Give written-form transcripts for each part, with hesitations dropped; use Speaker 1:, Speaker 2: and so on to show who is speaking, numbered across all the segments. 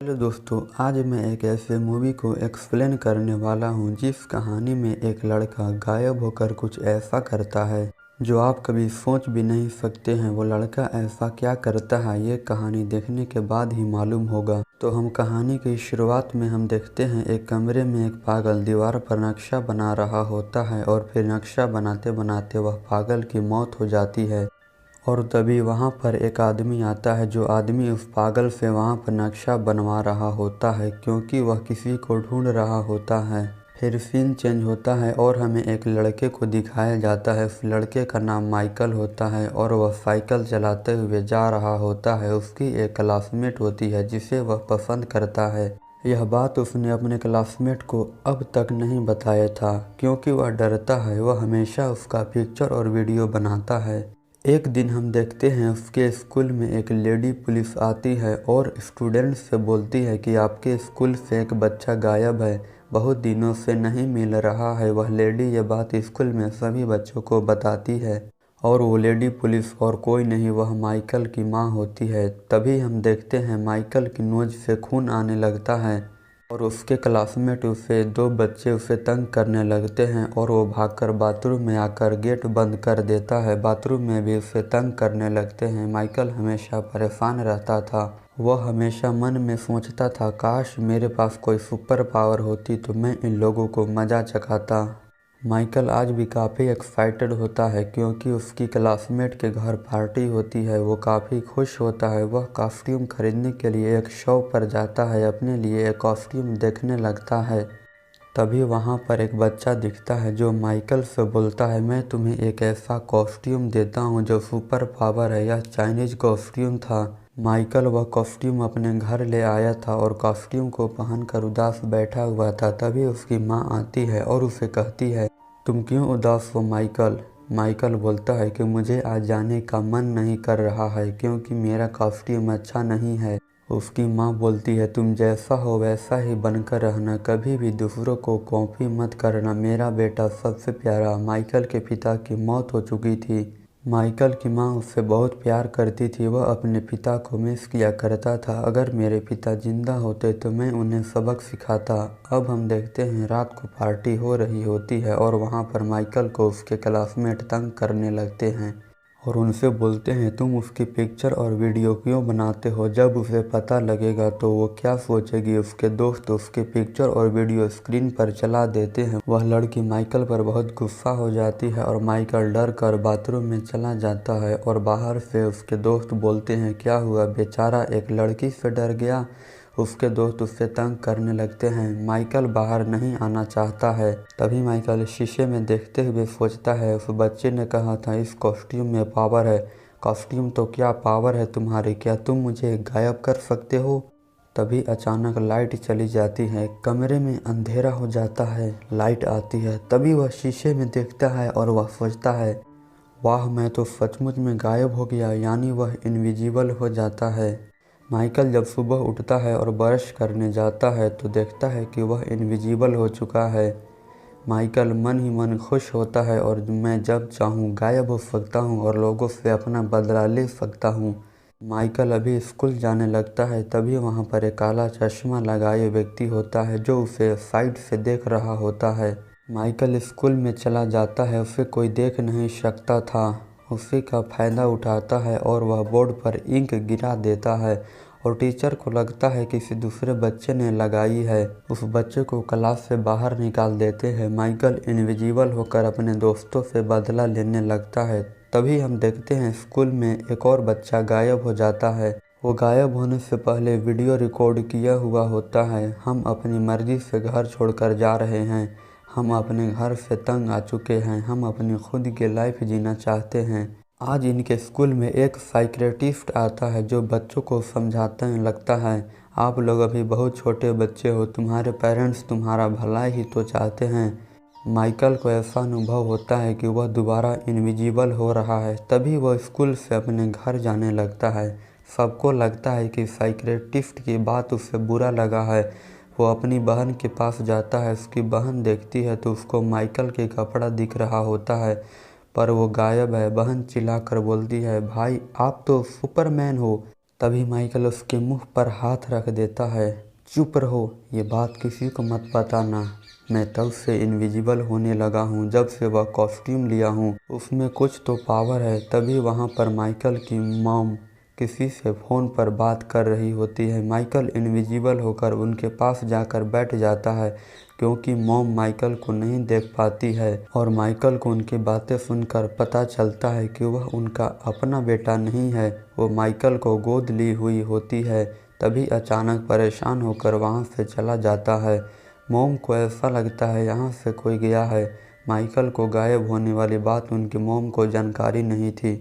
Speaker 1: Hello दोस्तों, आज मैं एक ऐसे मूवी को एक्सप्लेन करने वाला हूँ जिस कहानी में एक लड़का गायब होकर कुछ ऐसा करता है जो आप कभी सोच भी नहीं सकते हैं। वो लड़का ऐसा क्या करता है ये कहानी देखने के बाद ही मालूम होगा। तो हम कहानी की शुरुआत में हम देखते हैं एक कमरे में एक पागल दीवार पर नक्शा बना रहा होता है और फिर नक्शा बनाते बनाते वह पागल की मौत हो जाती है। और तभी वहाँ पर एक आदमी आता है जो आदमी उस पागल से वहाँ पर नक्शा बनवा रहा होता है क्योंकि वह किसी को ढूंढ रहा होता है। फिर सीन चेंज होता है और हमें एक लड़के को दिखाया जाता है। उस लड़के का नाम माइकल होता है और वह साइकिल चलाते हुए जा रहा होता है। उसकी एक क्लासमेट होती है जिसे वह पसंद करता है। यह बात उसने अपने क्लासमेट को अब तक नहीं बताया था क्योंकि वह डरता है। वह हमेशा उसका पिक्चर और वीडियो बनाता है। एक दिन हम देखते हैं उसके स्कूल में एक लेडी पुलिस आती है और स्टूडेंट्स से बोलती है कि आपके स्कूल से एक बच्चा गायब है, बहुत दिनों से नहीं मिल रहा है। वह लेडी ये बात स्कूल में सभी बच्चों को बताती है और वो लेडी पुलिस और कोई नहीं, वह माइकल की माँ होती है। तभी हम देखते हैं माइकल की नोज से खून आने लगता है और उसके क्लासमेट उसे दो बच्चे उसे तंग करने लगते हैं और वो भागकर बाथरूम में आकर गेट बंद कर देता है। बाथरूम में भी उसे तंग करने लगते हैं। माइकल हमेशा परेशान रहता था। वह हमेशा मन में सोचता था, काश मेरे पास कोई सुपर पावर होती तो मैं इन लोगों को मजा चखाता। माइकल आज भी काफ़ी एक्साइटेड होता है क्योंकि उसकी क्लासमेट के घर पार्टी होती है। वो काफ़ी खुश होता है। वह कॉस्ट्यूम खरीदने के लिए एक शॉप पर जाता है, अपने लिए एक कॉस्ट्यूम देखने लगता है। तभी वहाँ पर एक बच्चा दिखता है जो माइकल से बोलता है, मैं तुम्हें एक ऐसा कॉस्ट्यूम देता हूँ जो सुपर पावर है। यह चाइनीज कॉस्ट्यूम था। माइकल वह कॉस्ट्यूम अपने घर ले आया था और कॉस्ट्यूम को पहनकर उदास बैठा हुआ था। तभी उसकी माँ आती है और उसे कहती है, तुम क्यों उदास हो माइकल? माइकल बोलता है कि मुझे आज जाने का मन नहीं कर रहा है क्योंकि मेरा कॉस्ट्यूम अच्छा नहीं है। उसकी माँ बोलती है, तुम जैसा हो वैसा ही बनकर रहना, कभी भी दूसरों को कॉपी मत करना। मेरा बेटा सबसे प्यारा। माइकल के पिता की मौत हो चुकी थी। माइकल की माँ उससे बहुत प्यार करती थी। वह अपने पिता को मिस किया करता था। अगर मेरे पिता जिंदा होते तो मैं उन्हें सबक सिखाता। अब हम देखते हैं रात को पार्टी हो रही होती है और वहाँ पर माइकल को उसके क्लासमेट तंग करने लगते हैं और उनसे बोलते हैं, तुम उसकी पिक्चर और वीडियो क्यों बनाते हो? जब उसे पता लगेगा तो वो क्या सोचेगी? उसके दोस्त उसके पिक्चर और वीडियो स्क्रीन पर चला देते हैं। वह लड़की माइकल पर बहुत गुस्सा हो जाती है और माइकल डर कर बाथरूम में चला जाता है और बाहर से उसके दोस्त बोलते हैं, क्या हुआ बेचारा, एक लड़की से डर गया? उसके दोस्त उससे तंग करने लगते हैं। माइकल बाहर नहीं आना चाहता है। तभी माइकल शीशे में देखते हुए सोचता है, उस बच्चे ने कहा था इस कॉस्ट्यूम में पावर है। कॉस्ट्यूम तो क्या पावर है तुम्हारी, क्या तुम मुझे गायब कर सकते हो? तभी अचानक लाइट चली जाती है। कमरे में अंधेरा हो जाता है, लाइट आती है। तभी वह शीशे में देखता है और वह सोचता है, वाह, मैं तो सचमुच में गायब हो गया, यानी वह इनविजिबल हो जाता है। माइकल जब सुबह उठता है और ब्रश करने जाता है तो देखता है कि वह इनविजिबल हो चुका है। माइकल मन ही मन खुश होता है और मैं जब चाहूँ गायब हो सकता हूँ और लोगों से अपना बदला ले सकता हूँ। माइकल अभी स्कूल जाने लगता है। तभी वहाँ पर एक काला चश्मा लगाए व्यक्ति होता है जो उसे साइड से देख रहा होता है। माइकल स्कूल में चला जाता है, उसे कोई देख नहीं सकता था। उसी का फ़ायदा उठाता है और वह बोर्ड पर इंक गिरा देता है और टीचर को लगता है किसी दूसरे बच्चे ने लगाई है। उस बच्चे को क्लास से बाहर निकाल देते हैं। माइकल इनविजिबल होकर अपने दोस्तों से बदला लेने लगता है। तभी हम देखते हैं स्कूल में एक और बच्चा गायब हो जाता है। वो गायब होने से पहले वीडियो रिकॉर्ड किया हुआ होता है, हम अपनी मर्जी से घर छोड़कर जा रहे हैं, हम अपने घर से तंग आ चुके हैं, हम अपनी खुद की लाइफ जीना चाहते हैं। आज इनके स्कूल में एक साइकियाट्रिस्ट आता है जो बच्चों को समझाने लगता है, आप लोग अभी बहुत छोटे बच्चे हो, तुम्हारे पेरेंट्स तुम्हारा भला ही तो चाहते हैं। माइकल को ऐसा अनुभव होता है कि वह दोबारा इनविजिबल हो रहा है। तभी वह स्कूल से अपने घर जाने लगता है। सबको लगता है कि साइकियाट्रिस्ट की बात उसे बुरा लगा है। वो अपनी बहन के पास जाता है। उसकी बहन देखती है तो उसको माइकल के कपड़ा दिख रहा होता है पर वो गायब है। बहन चिल्लाकर बोलती है, भाई आप तो सुपरमैन हो, तभी माइकल उसके मुंह पर हाथ रख देता है। चुप रहो, ये बात किसी को मत बताना। मैं तब से इनविजिबल होने लगा हूँ, जब से वह कॉस्ट्यूम लिया हूँ। उसमें कुछ तो पावर है। तभी वहाँ पर माइकल की मॉम किसी से फ़ोन पर बात कर रही होती है। माइकल इनविजिबल होकर उनके पास जाकर बैठ जाता है, क्योंकि मॉम माइकल को नहीं देख पाती है और माइकल को उनकी बातें सुनकर पता चलता है कि वह उनका अपना बेटा नहीं है, वो माइकल को गोद ली हुई होती है। तभी अचानक परेशान होकर वहाँ से चला जाता है। मॉम को ऐसा लगता है यहाँ से कोई गया है। माइकल को गायब होने वाली बात उनकी मॉम को जानकारी नहीं थी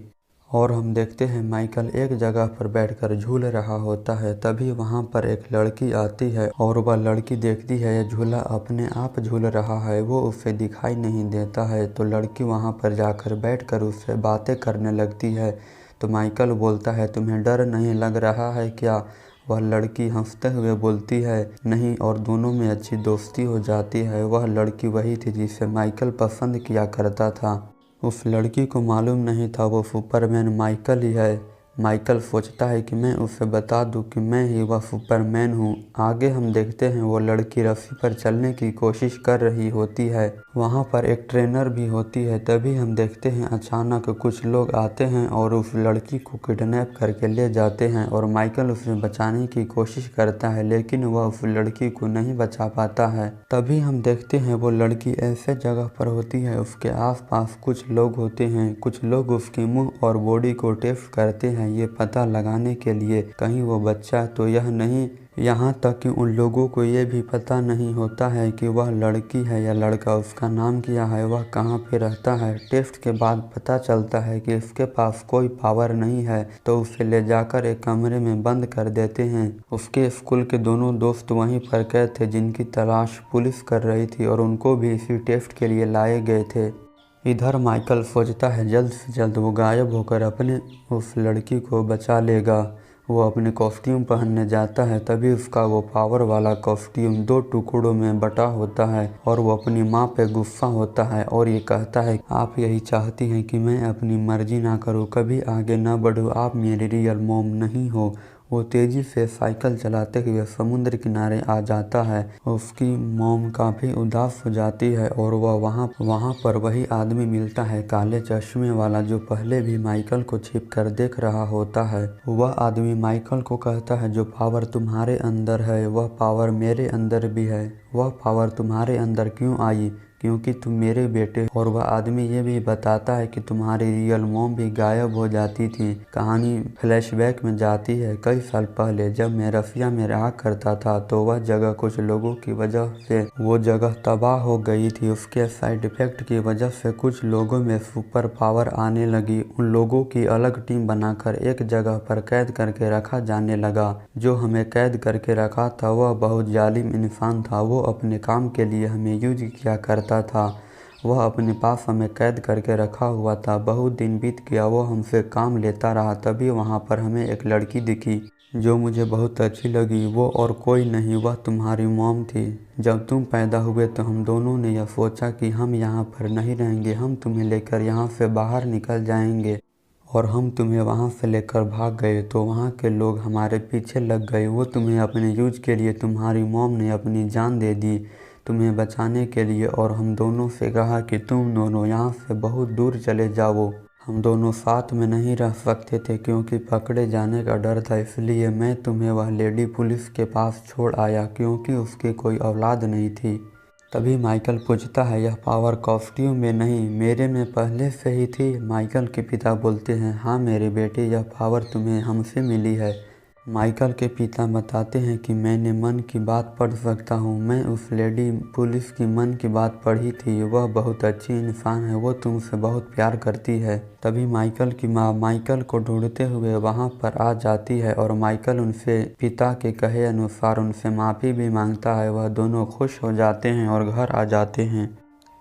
Speaker 1: और हम देखते हैं माइकल एक जगह पर बैठकर झूल रहा होता है। तभी वहाँ पर एक लड़की आती है और वह लड़की देखती है यह झूला अपने आप झूल रहा है, वो उसे दिखाई नहीं देता है। तो लड़की वहाँ पर जाकर बैठकर उससे बातें करने लगती है। तो माइकल बोलता है, तुम्हें डर नहीं लग रहा है क्या? वह लड़की हंसते हुए बोलती है, नहीं, और दोनों में अच्छी दोस्ती हो जाती है। वह लड़की वही थी जिसे माइकल पसंद किया करता था। उस लड़की को मालूम नहीं था वो सुपरमैन माइकल ही है। माइकल सोचता है कि मैं उसे बता दूं कि मैं ही वह सुपरमैन हूँ। आगे हम देखते हैं वो लड़की रस्सी पर चलने की कोशिश कर रही होती है। वहाँ पर एक ट्रेनर भी होती है। तभी हम देखते हैं अचानक कुछ लोग आते हैं और उस लड़की को किडनैप करके ले जाते हैं और माइकल उसे बचाने की कोशिश करता है, लेकिन वह उस लड़की को नहीं बचा पाता है। तभी हम देखते हैं वो लड़की ऐसे जगह पर होती है, उसके आसपास कुछ लोग होते हैं। कुछ लोग उसके मुंह और बॉडी को टेस्ट करते हैं, ये पता लगाने के लिए कहीं वो बच्चा तो यह नहीं। यहाँ तक कि उन लोगों को ये भी पता नहीं होता है कि वह लड़की है या लड़का, उसका नाम क्या है, वह कहाँ पे रहता है। टेस्ट के बाद पता चलता है कि उसके पास कोई पावर नहीं है, तो उसे ले जाकर एक कमरे में बंद कर देते हैं। उसके स्कूल के दोनों दोस्त वहीं पर कैद थे, जिनकी तलाश पुलिस कर रही थी और उनको भी इसी टेस्ट के लिए लाए गए थे। इधर माइकल सोचता है जल्द से जल्द वो गायब होकर अपने उस लड़की को बचा लेगा। वो अपने कॉस्ट्यूम पहनने जाता है। तभी उसका वो पावर वाला कॉस्ट्यूम 2 टुकड़ों में बटा होता है और वो अपनी माँ पे गुस्सा होता है और ये कहता है, आप यही चाहती हैं कि मैं अपनी मर्जी ना करूँ, कभी आगे ना बढ़ूँ, आप मेरी रियल मॉम नहीं हो। वो तेज़ी से साइकिल चलाते हुए समुद्र किनारे आ जाता है। उसकी मॉम काफ़ी उदास हो जाती है और वह वहाँ पर वही आदमी मिलता है, काले चश्मे वाला, जो पहले भी माइकल को छिप कर देख रहा होता है। वह आदमी माइकल को कहता है, जो पावर तुम्हारे अंदर है वह पावर मेरे अंदर भी है। वह पावर तुम्हारे अंदर क्यों आई? क्योंकि तुम मेरे बेटे। और वह आदमी ये भी बताता है कि तुम्हारी रियल मॉम भी गायब हो जाती थी। कहानी फ्लैशबैक में जाती है कई साल पहले, जब मैं रसिया में रहा करता था, तो वह जगह कुछ लोगों की वजह से वो जगह तबाह हो गई थी। उसके साइड इफेक्ट की वजह से कुछ लोगों में सुपर पावर आने लगी। उन लोगों की अलग टीम बनाकर एक जगह पर कैद करके रखा जाने लगा। जो हमें कैद करके रखा था वह बहुत जालिम इंसान था। वो अपने काम के लिए हमें यूज किया करता था। वह अपने पास हमें कैद करके रखा हुआ था। बहुत दिन बीत गया, वो हमसे काम लेता रहा। तभी वहाँ पर हमें एक लड़की दिखी जो मुझे बहुत अच्छी लगी। वो और कोई नहीं, वह तुम्हारी मॉम थी। जब तुम पैदा हुए तो हम दोनों ने यह सोचा कि हम यहाँ पर नहीं रहेंगे, हम तुम्हें लेकर यहाँ से बाहर निकल जाएंगे, और हम तुम्हें वहाँ से लेकर भाग गए तो वहाँ के लोग हमारे पीछे लग गए। वो तुम्हें अपने यूज के लिए, तुम्हारी मॉम ने अपनी जान दे दी तुम्हें बचाने के लिए, और हम दोनों से कहा कि तुम दोनों यहाँ से बहुत दूर चले जाओ। हम दोनों साथ में नहीं रह सकते थे क्योंकि पकड़े जाने का डर था, इसलिए मैं तुम्हें वह लेडी पुलिस के पास छोड़ आया, क्योंकि उसकी कोई औलाद नहीं थी। तभी माइकल पूछता है, यह पावर कॉस्ट्यूम में नहीं, मेरे में पहले से ही थी? माइकल के पिता बोलते हैं, हाँ मेरे बेटे, यह पावर तुम्हें हमसे मिली है। माइकल के पिता बताते हैं कि मैंने मन की बात पढ़ सकता हूँ। मैं उस लेडी पुलिस की मन की बात पढ़ी थी। वह बहुत अच्छी इंसान है, वो तुमसे बहुत प्यार करती है। तभी माइकल की माँ माइकल को ढूंढते हुए वहाँ पर आ जाती है और माइकल उनसे पिता के कहे अनुसार उनसे माफ़ी भी मांगता है। वह दोनों खुश हो जाते हैं और घर आ जाते हैं।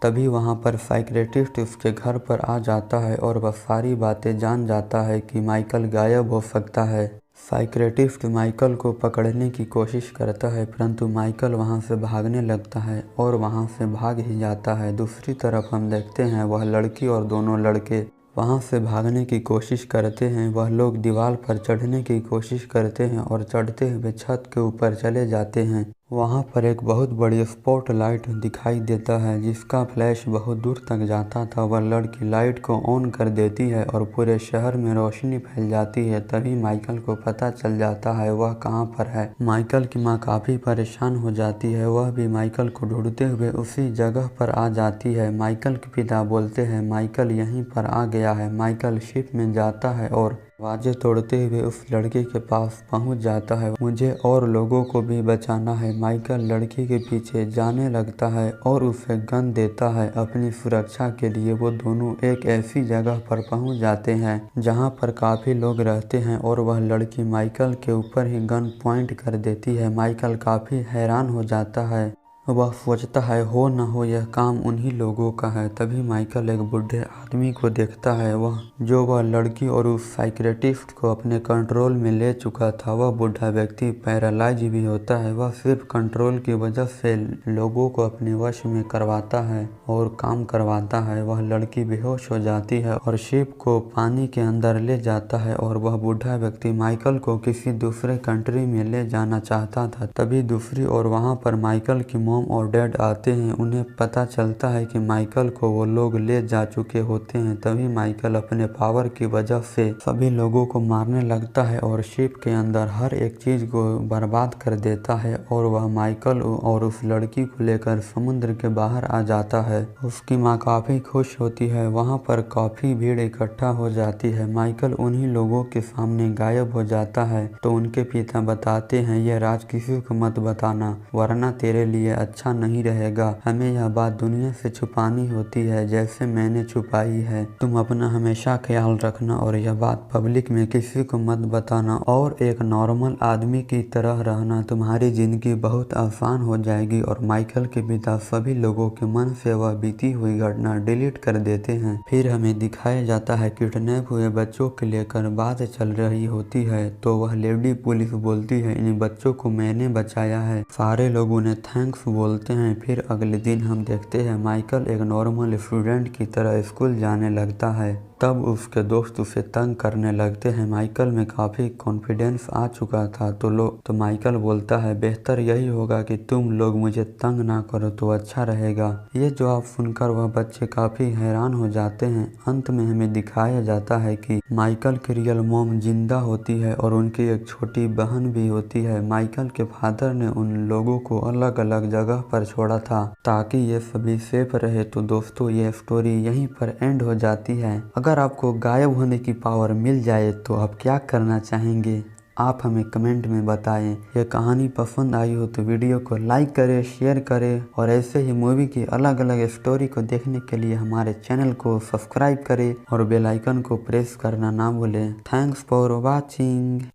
Speaker 1: तभी वहाँ पर साइकियाट्रिस्ट उसके घर पर आ जाता है और वह सारी बातें जान जाता है कि माइकल गायब हो सकता है। साइकियाट्रिस्ट माइकल को पकड़ने की कोशिश करता है, परंतु माइकल वहाँ से भागने लगता है और वहाँ से भाग ही जाता है। दूसरी तरफ हम देखते हैं वह लड़की और दोनों लड़के वहाँ से भागने की कोशिश करते हैं। वह लोग दीवार पर चढ़ने की कोशिश करते हैं और चढ़ते हुए छत के ऊपर चले जाते हैं। वहाँ पर एक बहुत बड़ी स्पॉटलाइट दिखाई देता है जिसका फ्लैश बहुत दूर तक जाता था। वह लड़की लाइट को ऑन कर देती है और पूरे शहर में रोशनी फैल जाती है। तभी माइकल को पता चल जाता है वह कहाँ पर है। माइकल की माँ काफ़ी परेशान हो जाती है। वह भी माइकल को ढूंढते हुए उसी जगह पर आ जाती है। माइकल के पिता बोलते हैं माइकल यहीं पर आ गया है। माइकल शिप में जाता है और आवाज़ें तोड़ते हुए उस लड़के के पास पहुंच जाता है। मुझे और लोगों को भी बचाना है। माइकल लड़की के पीछे जाने लगता है और उसे गन देता है। अपनी सुरक्षा के लिए वो दोनों एक ऐसी जगह पर पहुंच जाते हैं जहां पर काफ़ी लोग रहते हैं और वह लड़की माइकल के ऊपर ही गन पॉइंट कर देती है। माइकल काफ़ी हैरान हो जाता है। वह सोचता है हो न हो यह काम उन्हीं लोगों का है। तभी माइकल एक बूढ़े आदमी को देखता है वह लड़की और उस साइकियाट्रिस्ट को अपने कंट्रोल में ले चुका था। वह बूढ़ा व्यक्ति पैरालाइज भी होता है। वह सिर्फ कंट्रोल की वजह से लोगों को अपने वश में करवाता है और काम करवाता है। वह लड़की बेहोश हो जाती है और शिप को पानी के अंदर ले जाता है और वह बूढ़ा व्यक्ति माइकल को किसी दूसरे कंट्री में ले जाना चाहता था। तभी दूसरी ओर वहाँ पर माइकल की मॉम और डैड आते हैं। उन्हें पता चलता है कि माइकल को वो लोग ले जा चुके होते हैं। तभी माइकल अपने पावर की वजह से सभी लोगों को मारने लगता है और शिप के अंदर हर एक चीज को बर्बाद कर देता है और वह माइकल और उस लड़की को लेकर समुद्र के बाहर आ जाता है। उसकी माँ काफी खुश होती है। वहाँ पर काफी भीड़ इकट्ठा हो जाती है। माइकल उन्हीं लोगों के सामने गायब हो जाता है तो उनके पिता बताते हैं यह राज किसी को मत बताना वरना तेरे लिए अच्छा नहीं रहेगा। हमें यह बात दुनिया से छुपानी होती है जैसे मैंने छुपाई है। तुम अपना हमेशा ख्याल रखना और यह बात पब्लिक में किसी को मत बताना और एक नॉर्मल आदमी की तरह रहना। तुम्हारी जिंदगी बहुत आसान हो जाएगी। और माइकल के पिता सभी लोगों के मन से वह बीती हुई घटना डिलीट कर देते हैं। फिर हमें दिखाया जाता है किडनैप हुए बच्चों के लेकर बात चल रही होती है तो वह लेडी पुलिस बोलती है इन बच्चों को मैंने बचाया है। सारे लोग उन्हें थैंक्स बोलते हैं। फिर अगले दिन हम देखते हैं माइकल एक नॉर्मल स्टूडेंट की तरह स्कूल जाने लगता है। तब उसके दोस्त उसे तंग करने लगते हैं। माइकल में काफ़ी कॉन्फिडेंस आ चुका था तो माइकल बोलता है बेहतर यही होगा कि तुम लोग मुझे तंग ना करो तो अच्छा रहेगा। ये जवाब सुनकर वह बच्चे काफ़ी हैरान हो जाते हैं। अंत में हमें दिखाया जाता है कि माइकल की रियल मॉम जिंदा होती है और उनकी एक छोटी बहन भी होती है। माइकल के फादर ने उन लोगों को अलग अलग जगह पर छोड़ा था ताकि ये सभी सेफ रहे। तो दोस्तों ये स्टोरी यहीं पर एंड हो जाती है। अगर आपको गायब होने की पावर मिल जाए तो आप क्या करना चाहेंगे? आप हमें कमेंट में बताएं। यह कहानी पसंद आई हो तो वीडियो को लाइक करें, शेयर करें और ऐसे ही मूवी की अलग अलग स्टोरी को देखने के लिए हमारे चैनल को सब्सक्राइब करें और बेल आइकन को प्रेस करना ना भूलें। Thanks for watching.